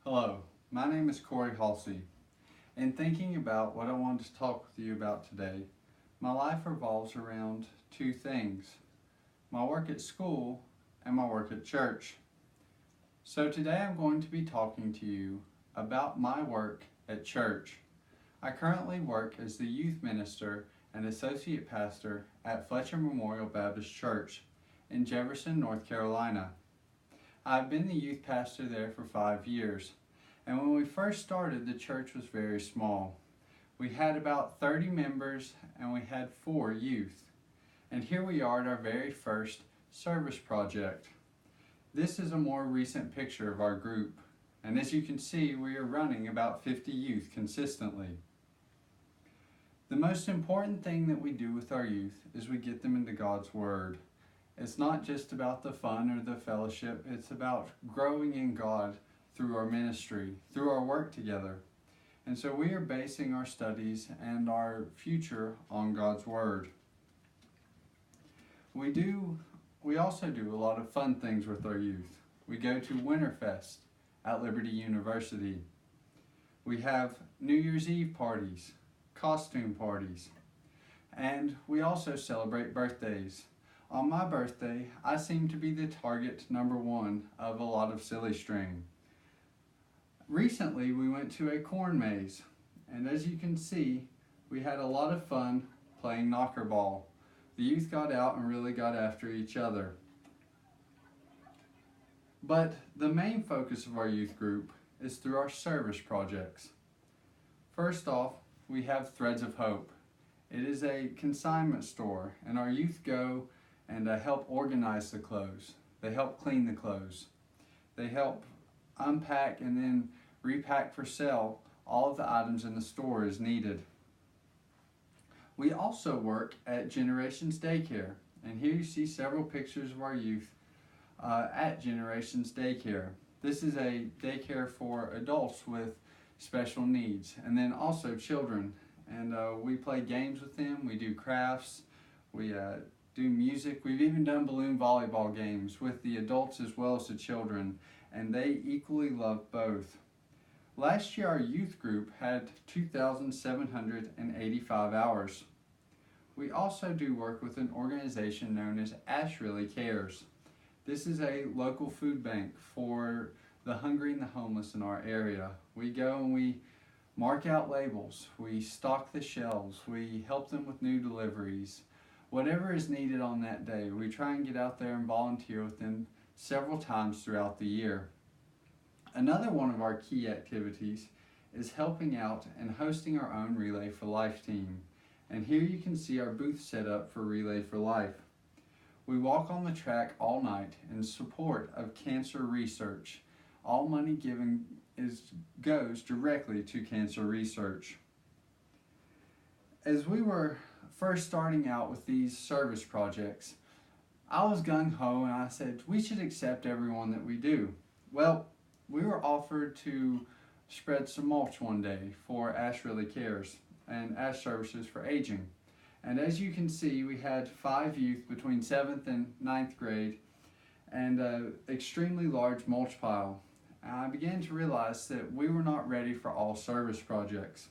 Hello, my name is Corey Halsey. In thinking about what I wanted to talk with you about today, my life revolves around two things: my work at school and my work at church. So today I'm going to be talking to you about my work at church. I currently work as the youth minister and associate pastor at Fletcher Memorial Baptist Church in Jefferson, North Carolina. I've been the youth pastor there for 5 years, and when we first started, the church was very small. We had about 30 members and we had 4 youth. And here we are at our very first service project. This is a more recent picture of our group, and as you can see, we are running about 50 youth consistently. The most important thing that we do with our youth is we get them into God's Word. It's not just about the fun or the fellowship, it's about growing in God through our ministry, through our work together. And so we are basing our studies and our future on God's Word. We also do a lot of fun things with our youth. We go to Winterfest at Liberty University. We have New Year's Eve parties, costume parties, and we also celebrate birthdays. On my birthday, I seem to be the target number 1 of a lot of silly string. Recently, we went to a corn maze, and as you can see, we had a lot of fun playing knocker ball. The youth got out and really got after each other. But the main focus of our youth group is through our service projects. First off, we have Threads of Hope. It is a consignment store, and our youth go and help organize the clothes. They help clean the clothes. They help unpack and then repack for sale all of the items in the store as needed. We also work at Generations Daycare, and here you see several pictures of our youth at Generations Daycare. This is a daycare for adults with special needs, and then also children. And we play games with them, we do crafts, we do music. We've even done balloon volleyball games with the adults as well as the children, and they equally love both. Last year our youth group had 2,785 hours. We also do work with an organization known as Ash Really Cares. This is a local food bank for the hungry and the homeless in our area. We go and we mark out labels, we stock the shelves, we help them with new deliveries. Whatever is needed on that day, we try and get out there and volunteer with them several times throughout the year. Another one of our key activities is helping out and hosting our own Relay for Life team. And here you can see our booth set up for Relay for Life. We walk on the track all night in support of cancer research. All money given goes directly to cancer research. As we were first starting out with these service projects, I was gung-ho and I said we should accept everyone that we do. Well, we were offered to spread some mulch one day for Ash Really Cares and Ash Services for Aging. And as you can see, we had 5 youth between 7th and 9th grade and an extremely large mulch pile. And I began to realize that we were not ready for all service projects.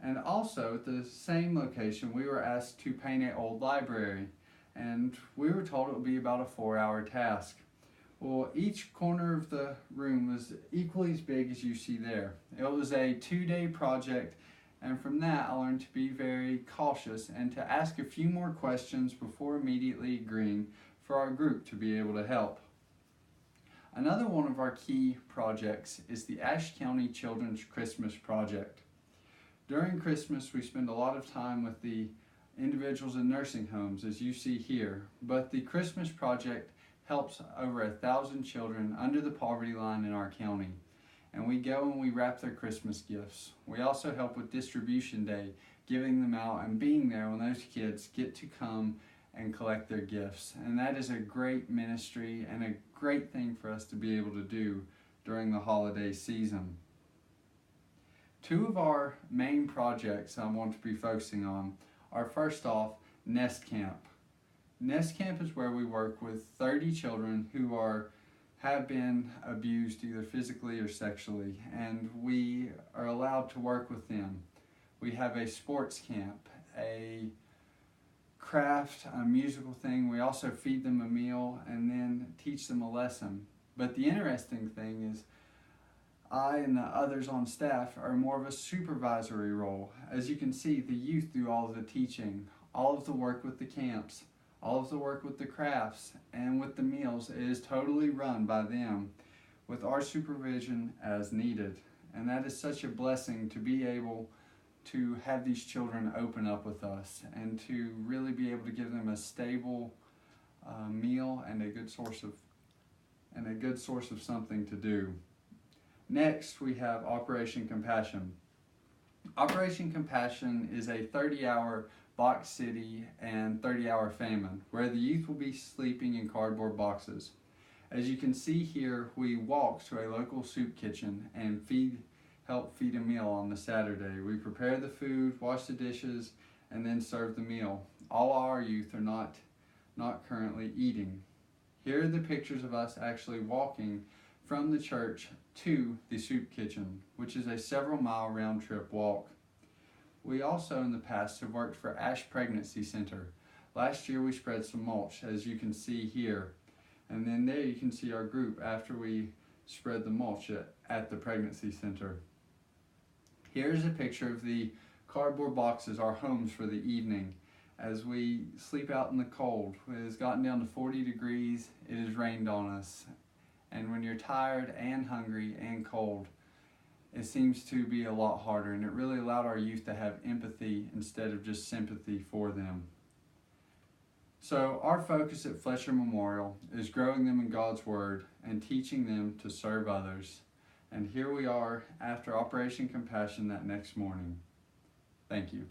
And also at the same location, we were asked to paint an old library, and we were told it would be about a 4-hour task. Well, each corner of the room was equally as big as you see there. It was a 2-day project, and from that I learned to be very cautious and to ask a few more questions before immediately agreeing for our group to be able to help. Another one of our key projects is the Ashe County Children's Christmas Project. During Christmas, we spend a lot of time with the individuals in nursing homes, as you see here, but the Christmas Project helps over 1,000 children under the poverty line in our county. And we go and we wrap their Christmas gifts. We also help with distribution day, giving them out and being there when those kids get to come and collect their gifts. And that is a great ministry and a great thing for us to be able to do during the holiday season. 2 of our main projects I want to be focusing on are, first off, Nest Camp. Nest Camp is where we work with 30 children who are have been abused either physically or sexually, and we are allowed to work with them. We have a sports camp, a craft, a musical thing. We also feed them a meal and then teach them a lesson. But the interesting thing is I and the others on staff are more of a supervisory role. As you can see, the youth do all of the teaching, all of the work with the camps, all of the work with the crafts, and with the meals. It is totally run by them with our supervision as needed. And that is such a blessing to be able to have these children open up with us and to really be able to give them a stable meal and a good source of something to do. Next, we have Operation Compassion. Operation Compassion is a 30-hour box city and 30-hour famine where the youth will be sleeping in cardboard boxes. As you can see here, we walk to a local soup kitchen and help feed a meal on the Saturday. We prepare the food, wash the dishes, and then serve the meal. All our youth are not currently eating. Here are the pictures of us actually walking from the church to the soup kitchen, which is a several-mile round-trip walk. We also in the past have worked for Ash Pregnancy Center. Last year we spread some mulch, as you can see here. And then there you can see our group after we spread the mulch at the pregnancy center. Here's a picture of the cardboard boxes, our homes for the evening, as we sleep out in the cold. It has gotten down to 40 degrees, it has rained on us. And when you're tired and hungry and cold, it seems to be a lot harder, and it really allowed our youth to have empathy instead of just sympathy for them. So our focus at Fletcher Memorial is growing them in God's Word and teaching them to serve others. And here we are after Operation Compassion that next morning. Thank you.